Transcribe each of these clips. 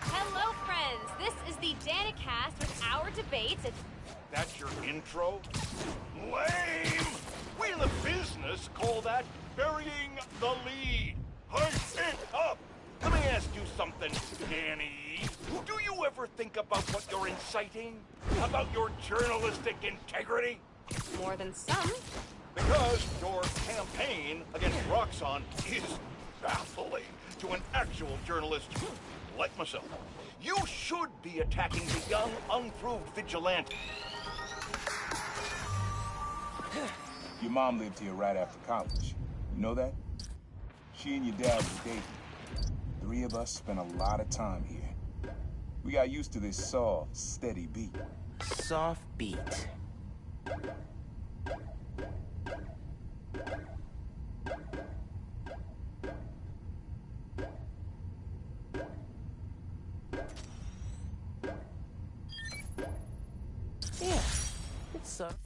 Hello, friends. This is the Danicast with our debates. That's your intro? Lame! We in the business call that burying the lead. Hype it up! Let me ask you something, Danny. Do you ever think about what you're inciting? About your journalistic integrity? More than some. Because your campaign against Roxxon is baffling to an actual journalist like myself. You should be attacking the young, unproved vigilante. Your mom lived here right after college. You know that? She and your dad were dating. 3 of us spent a lot of time here. We got used to this soft, steady beat. Soft beat. Yeah, it's soft.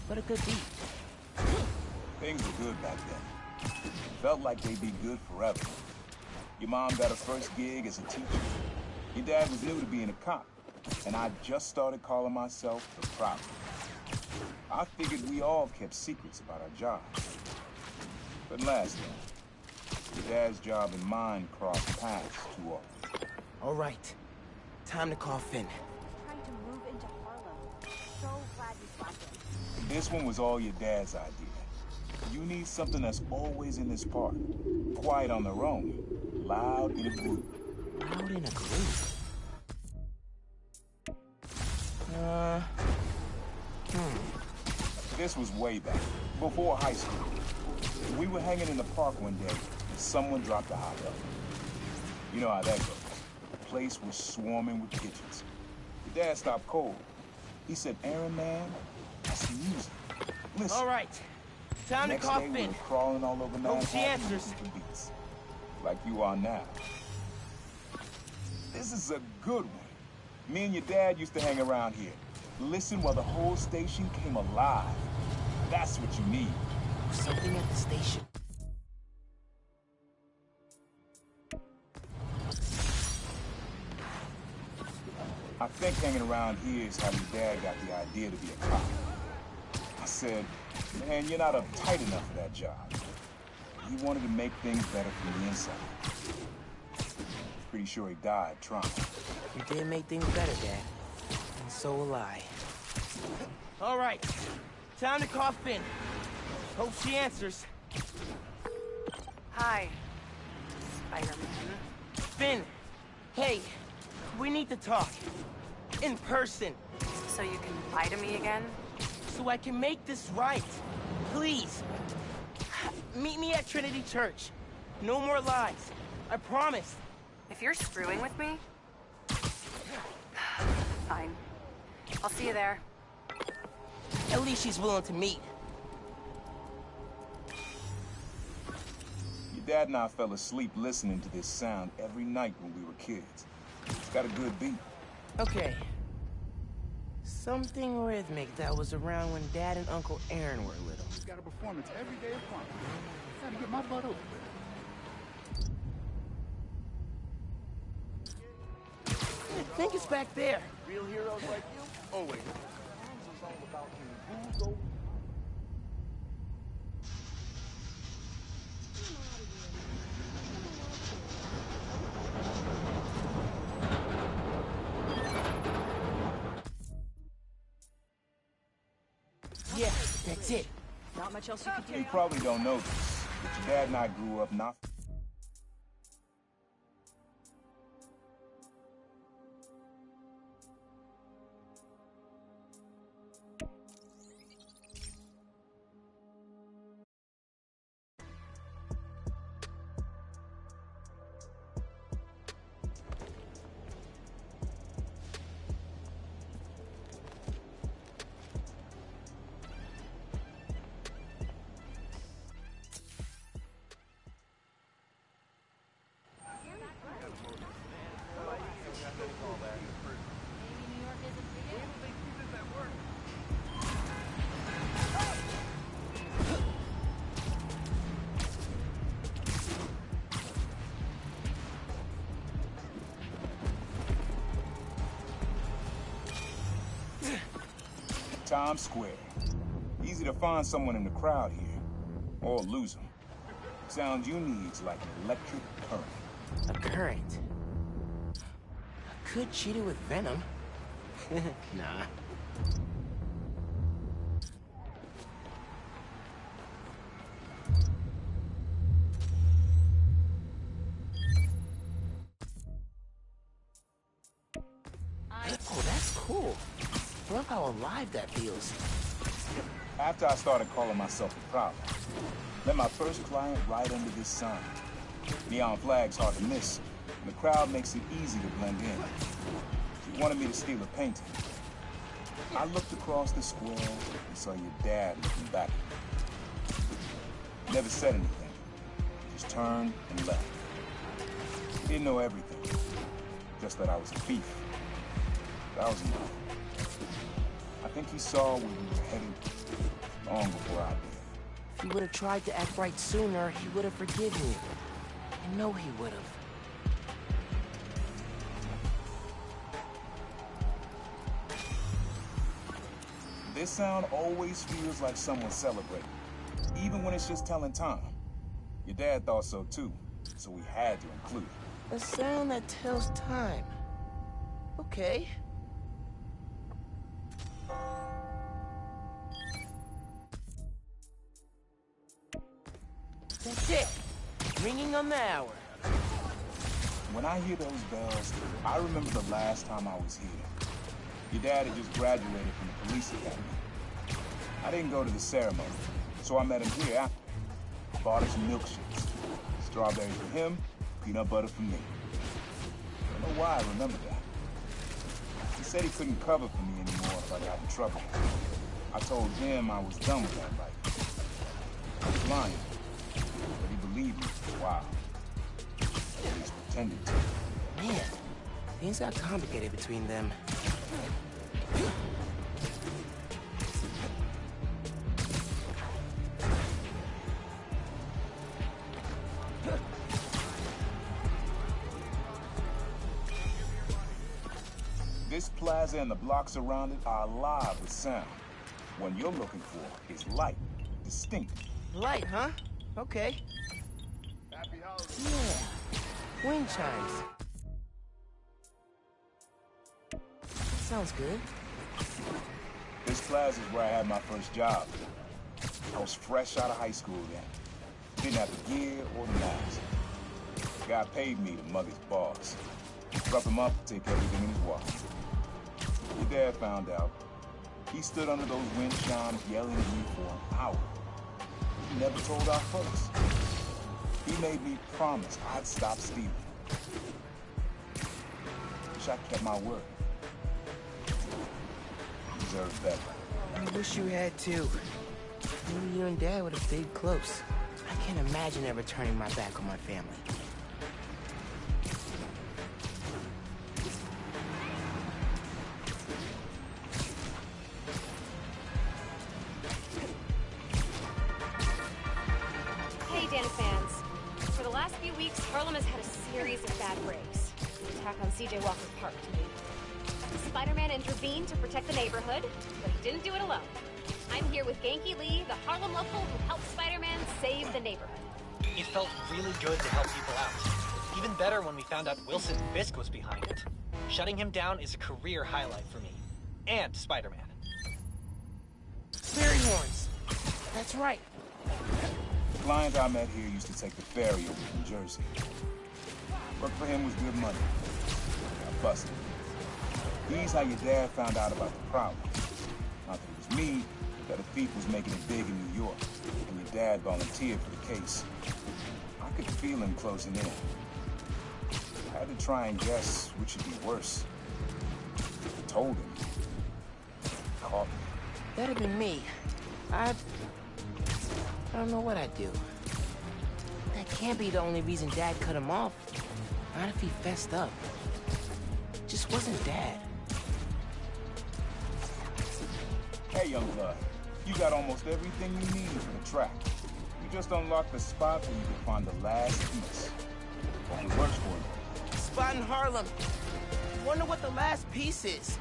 But a good beat. Things were good back then. Felt like they'd be good forever. Your mom got her first gig as a teacher. Your dad was new to being a cop, and I just started calling myself the Prowler. I figured we all kept secrets about our jobs. But last time, your dad's job and mine crossed paths too often. All right, time to call Finn. Trying to move into Harlem. So glad you spotted it. This one was all your dad's idea. You need something that's always in this part. Quiet on their own, loud in a group. Loud in a group? This was way back, before high school. We were hanging in the park one day, and someone dropped a hot dog. You know how that goes. The place was swarming with pigeons. Your dad stopped cold. He said, "Aaron, man, that's music. Listen." All right, time to Next call day, we Finn. were crawling all over Hope she Manhattan answers. looking for beats. Like you are now. This is a good one. Me and your dad used to hang around here. Listen while the whole station came alive. That's what you need. Something at the station. I think hanging around here is how your dad got the idea to be a cop. I said, "Man, you're not uptight enough for that job." He wanted to make things better from the inside. Pretty sure he died trying. You did make things better, Dad. And so will I. All right, time to call Finn. Hope she answers. Hi, Spider-Man. Finn, hey, we need to talk. In person. So you can lie to me again? So I can make this right. Please. Meet me at Trinity Church. No more lies. I promise. If you're screwing with me... Fine. I'll see you there. At least she's willing to meet. Your dad and I fell asleep listening to this sound every night when we were kids. It's got a good beat. Okay. Something rhythmic that was around when Dad and Uncle Aaron were little. Just got a performance every day of fun. Gotta get my butt over there. I think it's back there. Real heroes like you, always. It's all about who's over. Yeah, that's it. Not much else you could do. You probably don't know this, but your dad and I grew up not... Times Square. Easy to find someone in the crowd here, or lose them. Sound you need's like an electric current. A current? I could cheat it with venom. Nah. Oh, that's cool. I love how alive that feels. After I started calling myself a Prowler, met my first client right under this sign. Neon flag's hard to miss, and the crowd makes it easy to blend in. She wanted me to steal a painting. I looked across the square and saw your dad looking back at me. Never said anything, just turned and left. He didn't know everything, just that I was a thief. That was enough. I think he saw where we were headed long before I did. If he would have tried to act right sooner, he would have forgiven you. I know he would have. This sound always feels like someone celebrating, even when it's just telling time. Your dad thought so too, so we had to include it. A sound that tells time. Okay. That's it. Ringing on the hour. When I hear those bells, I remember the last time I was here. Your dad had just graduated from the police academy. I didn't go to the ceremony, so I met him here after. Bought us some milkshakes. Strawberries for him, peanut butter for me. I don't know why I remember that. He said he couldn't cover for me anymore if I got in trouble. I told him I was done with that life. I was lying, but he believed me for a while. At least pretended to. Man, things got complicated between them. This plaza and the blocks around it are alive with sound. What you're looking for is light, distinct. Light, huh? Okay. Happy holidays. Yeah. Wind chimes. Sounds good. This plaza is where I had my first job. I was fresh out of high school then. Didn't have the gear or the mask. The guy paid me to mug his boss. Rough him up, take everything in his wallet. Your dad found out. He stood under those wind chimes yelling at me for an hour. He never told our folks. He made me promise I'd stop stealing. Wish I kept my word. You deserve better. I wish you had too. Maybe you and Dad would have stayed close. I can't imagine ever turning my back on my family. Hey, Dana fans. For the last few weeks, Harlem has had a series of bad breaks. The attack on C.J. Walker Park to me. Spider-Man intervened to protect the neighborhood, but he didn't do it alone. I'm here with Genki Lee, the Harlem local who helped Spider-Man save the neighborhood. It felt really good to help people out. Even better when we found out Wilson Fisk was behind it. Shutting him down is a career highlight for me. And Spider-Man. Fairy horns. That's right. The client I met here used to take the ferry over from Jersey. Work for him was good money. Got busted. He's how your dad found out about the Prowler. Not that it was me, that a thief was making it big in New York, and your dad volunteered for the case. I could feel him closing in. I had to try and guess which would be worse. I told him. Caught me. That'd be me. I don't know what I'd do. That can't be the only reason Dad cut him off. Not if he fessed up. Just wasn't Dad. Hey, young blood. You got almost everything you need for the track. You just unlocked the spot where you can find the last piece. Hope it works for you. Spot in Harlem. Wonder what the last piece is.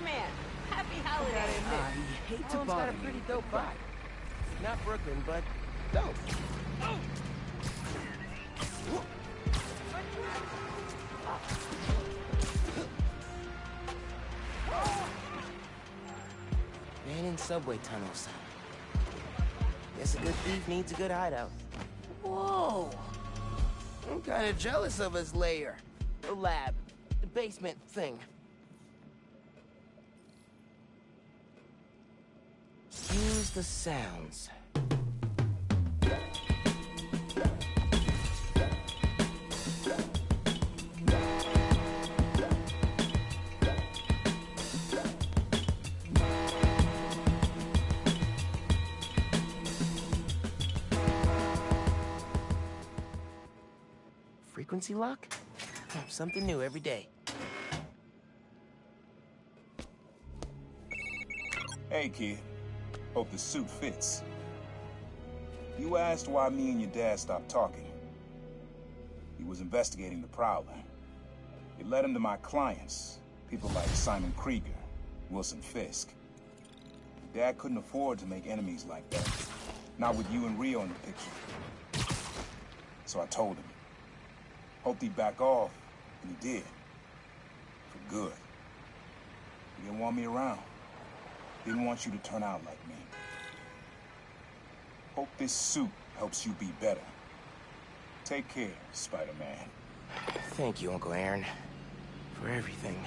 Spider-Man! Happy holidays! I hate to bother you, a pretty dope vibe. Not Brooklyn, but dope. Oh! Man in subway tunnels. Guess a good thief needs a good hideout. Whoa! I'm kinda jealous of his lair. The lab. The basement thing. Use the sounds. Frequency lock? Something new every day. Hey, kid. Hope the suit fits. You asked why me and your dad stopped talking. He was investigating the Prowler. It led him to my clients, people like Simon Krieger, Wilson Fisk. Dad couldn't afford to make enemies like that. Not with you and Rio in the picture. So I told him. Hoped he'd back off, and he did. For good. He didn't want me around. Didn't want you to turn out like me. Hope this suit helps you be better. Take care, Spider-Man. Thank you, Uncle Aaron, for everything.